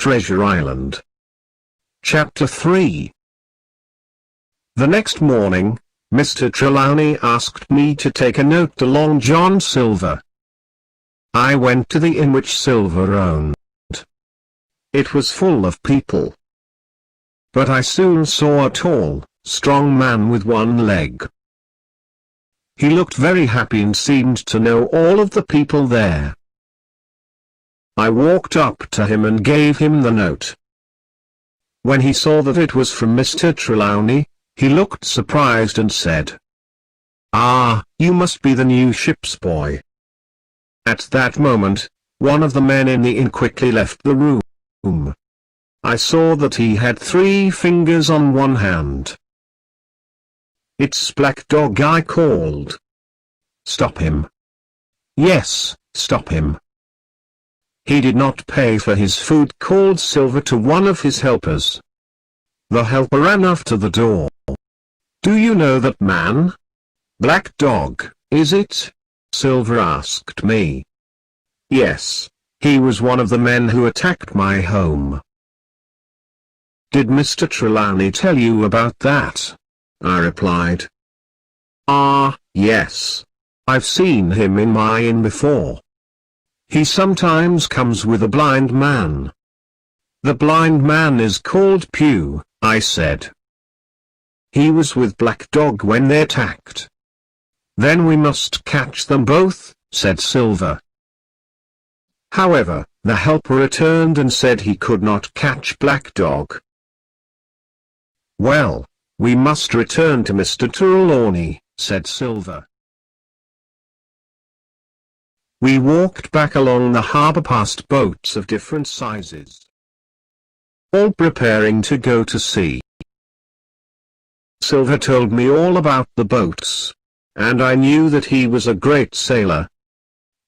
Treasure Island. Chapter 3. The next morning, Mr. Trelawney asked me to take a note to Long John Silver. I went to the inn which Silver owned. It was full of people. But I soon saw a tall, strong man with one leg. He looked very happy and seemed to know all of the people there. I walked up to him and gave him the note. When he saw that it was from Mr. Trelawney, he looked surprised and said, "Ah, you must be the new ship's boy." At that moment, one of the men in the inn quickly left the room. I saw that he had 3 fingers on one hand. "It's Black Dog," I called. "Stop him." "Yes, stop him." He did not pay for his food, called Silver to one of his helpers. The helper ran after the door. "Do you know that man? Black Dog, is it?" Silver asked me. "Yes, he was one of the men who attacked my home." "Did Mr. Trelawney tell you about that?" I replied. "Ah, yes. I've seen him in my inn before. He sometimes comes with a blind man." "The blind man is called Pew," I said. "He was with Black Dog when they attacked." "Then we must catch them both," said Silver. However, the helper returned and said he could not catch Black Dog. "Well, we must return to Mr. Trelawney," said Silver. We walked back along the harbour past boats of different sizes, all preparing to go to sea. Silver told me all about the boats, and I knew that he was a great sailor.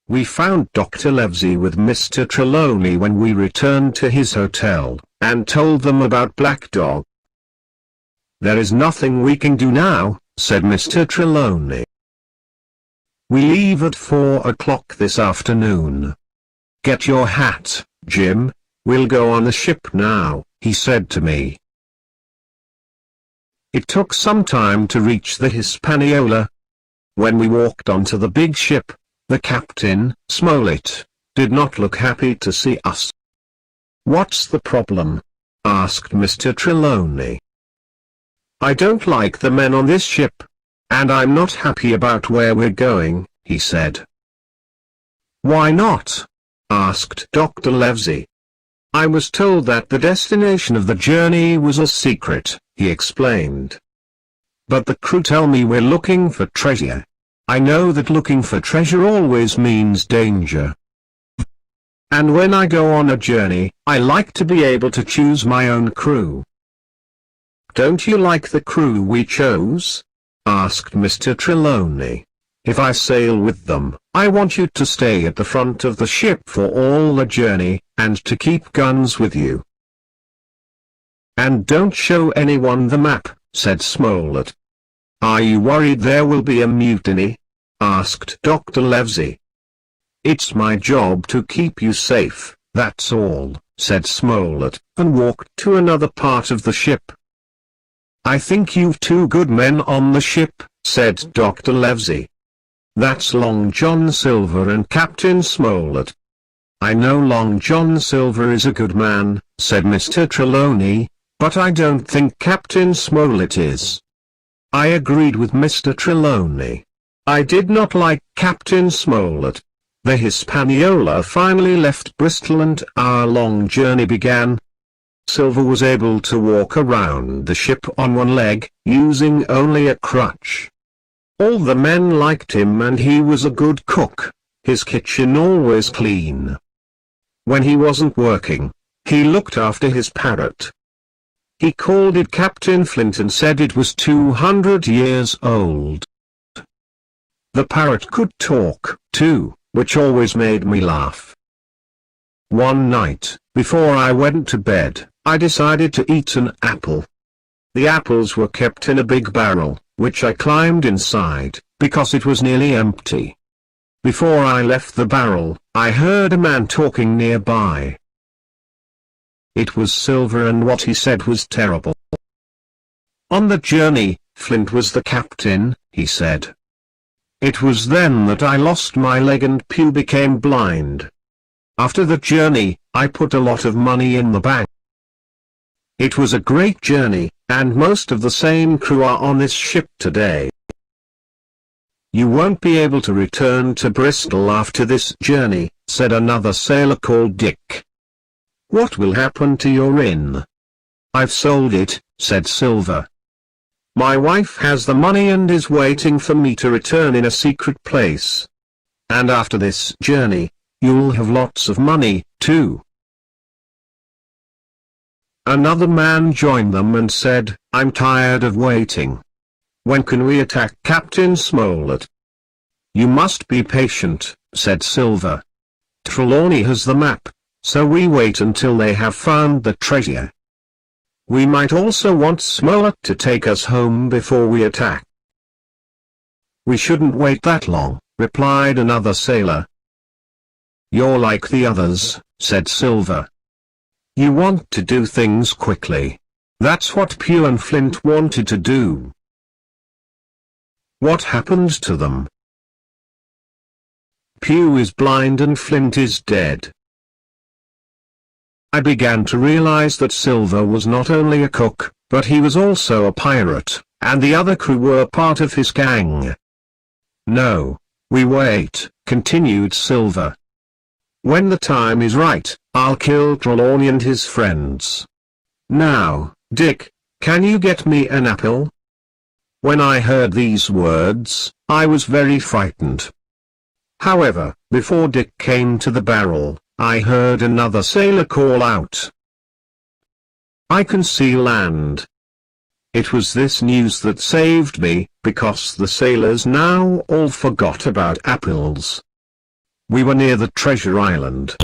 We found Dr. Livesey with Mr. Trelawney when we returned to his hotel, and told them about Black Dog. "There is nothing we can do now," said Mr. Trelawney. "We leave at 4 o'clock this afternoon. Get your hat, Jim, we'll go on the ship now," he said to me. It took some time to reach the Hispaniola. When we walked onto the big ship, the captain, Smollett, did not look happy to see us. "What's the problem?" asked Mr. Trelawney. "I don't like the men on this ship, and I'm not happy about where we're going," he said. "Why not?" asked Dr. Livesey. "I was told that the destination of the journey was a secret," he explained. "But the crew tell me we're looking for treasure. I know that looking for treasure always means danger. And when I go on a journey, I like to be able to choose my own crew." "Don't you like the crew we chose?" asked Mr. Trelawney. "If I sail with them, I want you to stay at the front of the ship for all the journey, and to keep guns with you." "And don't show anyone the map," said Smollett. "Are you worried there will be a mutiny?" asked Dr. Livesey. "It's my job to keep you safe, that's all," said Smollett, and walked to another part of the ship. "I think you've 2 good men on the ship," said Dr. Livesey. "That's Long John Silver and Captain Smollett." "I know Long John Silver is a good man," said Mr. Trelawney, "but I don't think Captain Smollett is." I agreed with Mr. Trelawney. I did not like Captain Smollett. The Hispaniola finally left Bristol and our long journey began. Silver was able to walk around the ship on one leg, using only a crutch. All the men liked him and he was a good cook, his kitchen always clean. When he wasn't working, he looked after his parrot. He called it Captain Flint and said it was 200 years old. The parrot could talk, too, which always made me laugh. One night, before I went to bed, I decided to eat an apple. The apples were kept in a big barrel, which I climbed inside, because it was nearly empty. Before I left the barrel, I heard a man talking nearby. It was Silver, and what he said was terrible. On the journey, Flint was the captain, he said. It was then that I lost my leg and Pew became blind. After the journey, I put a lot of money in the bank. It was a great journey, and most of the same crew are on this ship today. You won't be able to return to Bristol after this journey, said another sailor called Dick. What will happen to your inn? I've sold it, said Silver. My wife has the money and is waiting for me to return in a secret place. And after this journey, you'll have lots of money, too. Another man joined them and said, I'm tired of waiting. When can we attack Captain Smollett? You must be patient, said Silver. Trelawney has the map, so we wait until they have found the treasure. We might also want Smollett to take us home before we attack. We shouldn't wait that long, replied another sailor. You're like the others, said Silver. You want to do things quickly. That's what Pew and Flint wanted to do. What happened to them? Pew is blind and Flint is dead. I began to realize that Silver was not only a cook, but he was also a pirate, and the other crew were part of his gang. No, we wait, continued Silver. When the time is right, I'll kill Trelawney and his friends. Now, Dick, can you get me an apple? When I heard these words, I was very frightened. However, before Dick came to the barrel, I heard another sailor call out. I can see land. It was this news that saved me, because the sailors now all forgot about apples. We were near the treasure island.